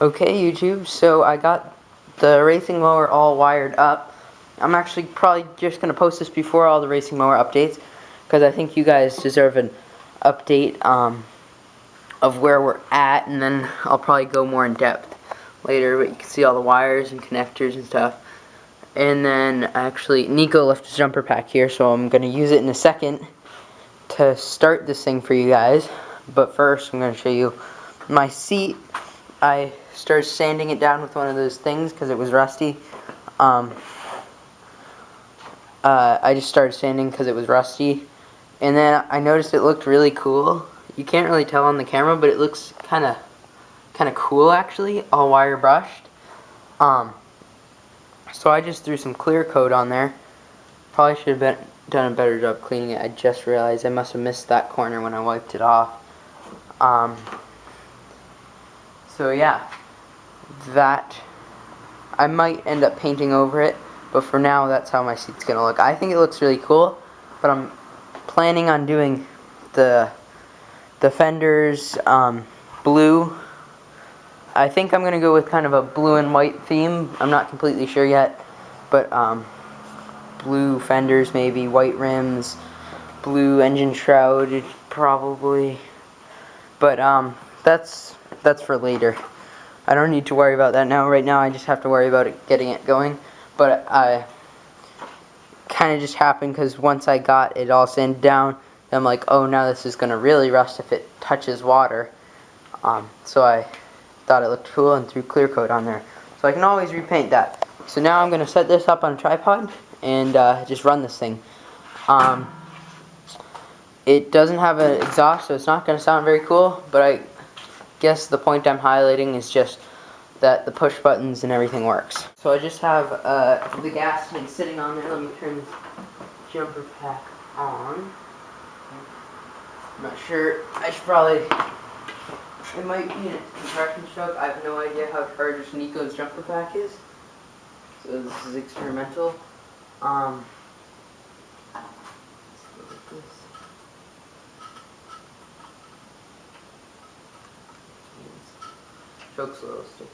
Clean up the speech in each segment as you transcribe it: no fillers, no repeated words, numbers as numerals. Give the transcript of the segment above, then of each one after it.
Okay, YouTube, so I got the racing mower all wired up. I'm actually probably just going to post this before all the racing mower updates, because I think you guys deserve an update of where we're at, and then I'll probably go more in depth later, but you can see all the wires and connectors and stuff. And then, actually, Nico left his jumper pack here, so I'm going to use it in a second to start this thing for you guys. But first, I'm going to show you my seat. I started sanding it down with one of those things because it was rusty. I just started sanding because it was rusty, and then I noticed it looked really cool. You can't really tell on the camera, but it looks kind of cool actually, all wire brushed. So I just threw some clear coat on there. Probably should have done a better job cleaning it. I just realized I must have missed that corner when I wiped it off. So yeah, that I might end up painting over it, but for now that's how my seat's gonna look. I think it looks really cool, but I'm planning on doing the fenders blue. I think I'm gonna go with kind of a blue and white theme. I'm not completely sure yet, but blue fenders, maybe white rims, blue engine shroud probably, but that's for later. I don't need to worry about that now. Right now I just have to worry about getting it going. But I kind of just happened because once I got it all sanded down, I'm like, oh, now this is going to really rust if it touches water. So I thought it looked cool and threw clear coat on there. So I can always repaint that. So now I'm going to set this up on a tripod and just run this thing. It doesn't have an exhaust, so it's not going to sound very cool, but I guess the point I'm highlighting is just that the push buttons and everything works. So I just have the gas tank sitting on there. Let me turn this jumper pack on. I'm not sure. I should probably... It might be a compression stroke. I have no idea how charged Nico's jumper pack is. So this is experimental. Let's look at this. Choke's a little sticky.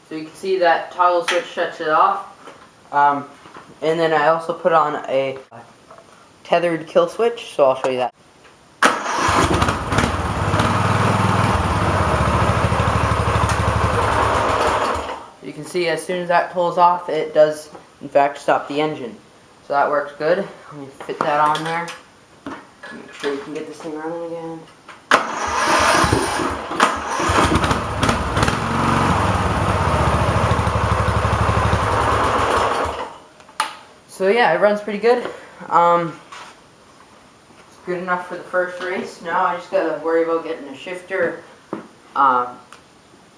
So you can see that toggle switch shuts it off. And then I also put on a tethered kill switch, so I'll show you that. You can see as soon as that pulls off, it does in fact stop the engine. So that works good. Let me fit that on there. Make sure you can get this thing running again. So yeah, it runs pretty good. It's good enough for the first race. Now I just gotta worry about getting a shifter.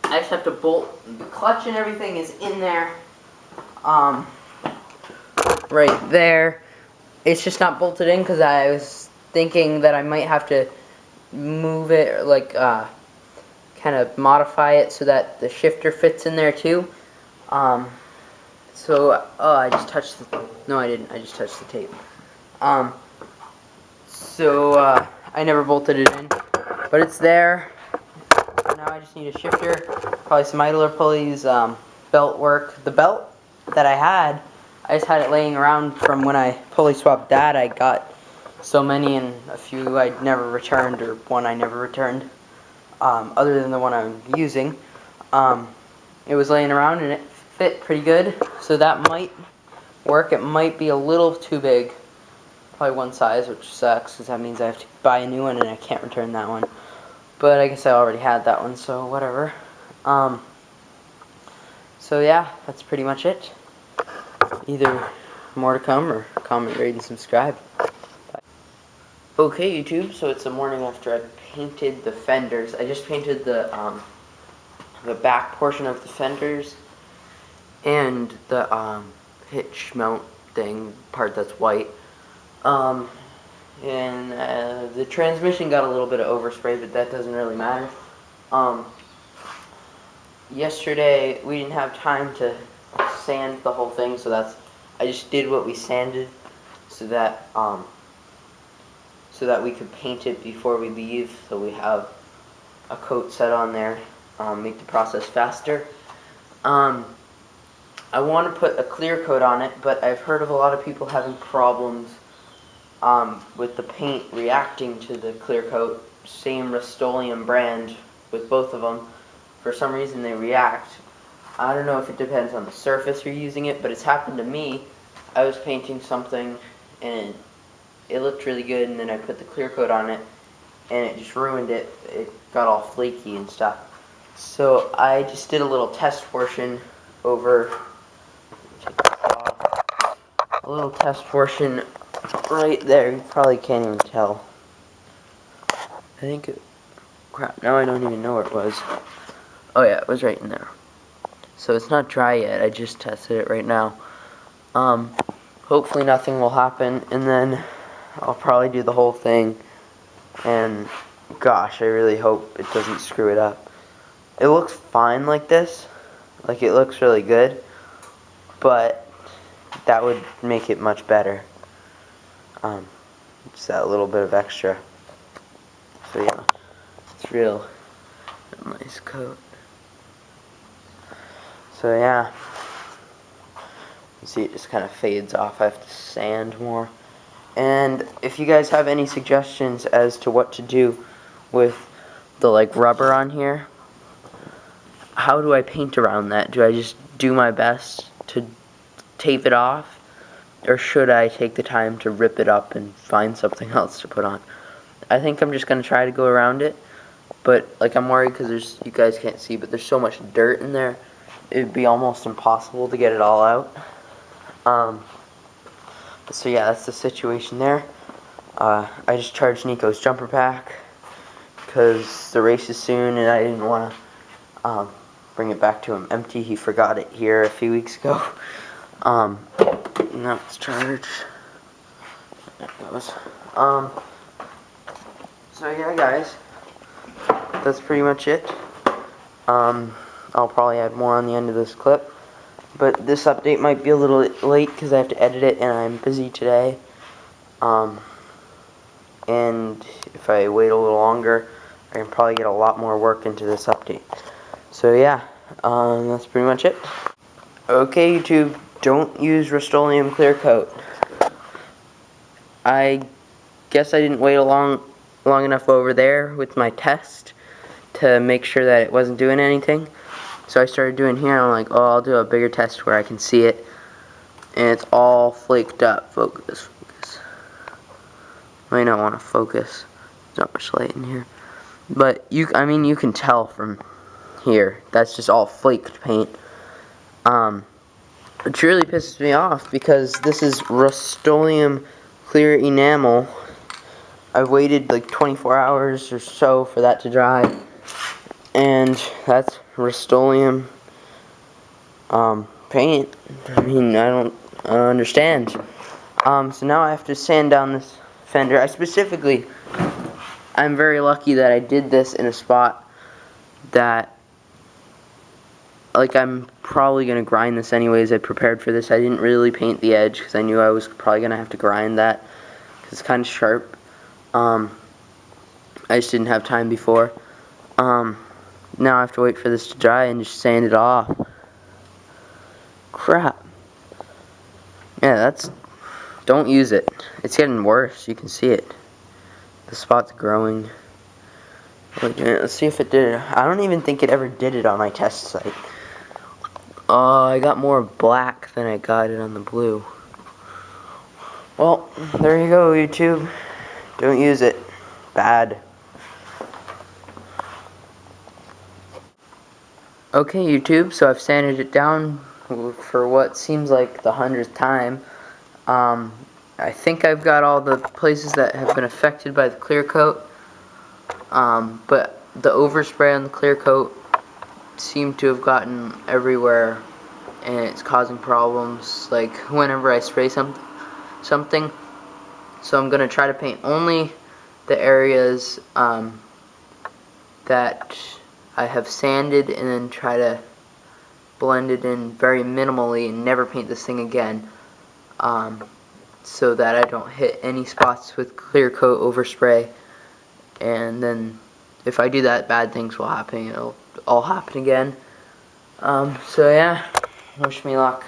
I just have to bolt the clutch and everything is in there, right there. It's just not bolted in because I was thinking that I might have to move it, or like kind of modify it so that the shifter fits in there too. So I just touched the, no I didn't, I just touched the tape. So I never bolted it in, but it's there. Now I just need a shifter, probably some idler pulleys, belt work. The belt that I had, I just had it laying around from when I pulley swapped that. I got so many, and a few I'd never returned, or one I never returned, other than the one I'm using. It was laying around and it fit pretty good, so that might work. It might be a little too big, probably one size, which sucks because that means I have to buy a new one and I can't return that one. But I guess I already had that one, so whatever. So yeah, that's pretty much it. Either more to come, or comment, rate, and subscribe. Bye. Okay, YouTube, so it's the morning after I painted the fenders. I just painted the back portion of the fenders and the hitch mount thing, part that's white. And the transmission got a little bit of overspray, but that doesn't really matter. yesterday we didn't have time to sand the whole thing, so I just did what we sanded so that we could paint it before we leave, so we have a coat set on there, make the process faster. I want to put a clear coat on it, but I've heard of a lot of people having problems with the paint reacting to the clear coat. Same Rust-Oleum brand with both of them. For some reason they react. I don't know if it depends on the surface you're using it, but it's happened to me. I was painting something and it looked really good, and then I put the clear coat on it and it just ruined it. It got all flaky and stuff. So I just did a little test portion over, a little test portion right there. You probably can't even tell. I think it, crap, now I don't even know where it was. Oh yeah, it was right in there. So it's not dry yet, I just tested it right now. Hopefully nothing will happen, and then I'll probably do the whole thing, and gosh, I really hope it doesn't screw it up. It looks fine like this, like it looks really good, but that would make it much better. Just that little bit of extra. So yeah, it's real nice coat. So yeah, you see it just kind of fades off. I have to sand more. And if you guys have any suggestions as to what to do with the rubber on here, how do I paint around that? Do I just do my best to tape it off, or should I take the time to rip it up and find something else to put on? I think I'm just going to try to go around it, but I'm worried because you guys can't see, but there's so much dirt in there, it'd be almost impossible to get it all out. So yeah, that's the situation there. I just charged Nico's jumper pack because the race is soon, and I didn't want to bring it back to him empty. He forgot it here a few weeks ago. Now it's charged. There it goes. So yeah, guys, that's pretty much it. I'll probably add more on the end of this clip, but this update might be a little late because I have to edit it and I'm busy today. And if I wait a little longer, I can probably get a lot more work into this update. So yeah, that's pretty much it. Okay, YouTube, don't use Rust-Oleum clear coat. I guess I didn't wait long enough over there with my test to make sure that it wasn't doing anything. So I started doing here, and I'm like, oh, I'll do a bigger test where I can see it. And it's all flaked up. Focus. Might not want to focus. There's not much light in here. But you can tell from here. That's just all flaked paint. Which really pisses me off because this is Rust-Oleum clear enamel. I've waited 24 hours or so for that to dry, and that's Rust-Oleum paint. I don't understand. So now I have to sand down this fender. I'm very lucky that I did this in a spot that, I'm probably going to grind this anyways. I prepared for this. I didn't really paint the edge because I knew I was probably going to have to grind that because it's kind of sharp. I just didn't have time before. Now I have to wait for this to dry and just sand it off. Crap. Yeah, don't use it. It's getting worse. You can see it. The spot's growing. Let's see if it did it. I don't even think it ever did it on my test site. I got more black than I got it on the blue. Well, there you go, YouTube. Don't use it. Bad. Okay, YouTube, so I've sanded it down for what seems like the 100th time. I think I've got all the places that have been affected by the clear coat. But the overspray on the clear coat seemed to have gotten everywhere, and it's causing problems whenever I spray something. So I'm gonna try to paint only the areas that I have sanded and then try to blend it in very minimally and never paint this thing again, so that I don't hit any spots with clear coat overspray. And then if I do that, bad things will happen. It'll all happen again. So yeah, wish me luck.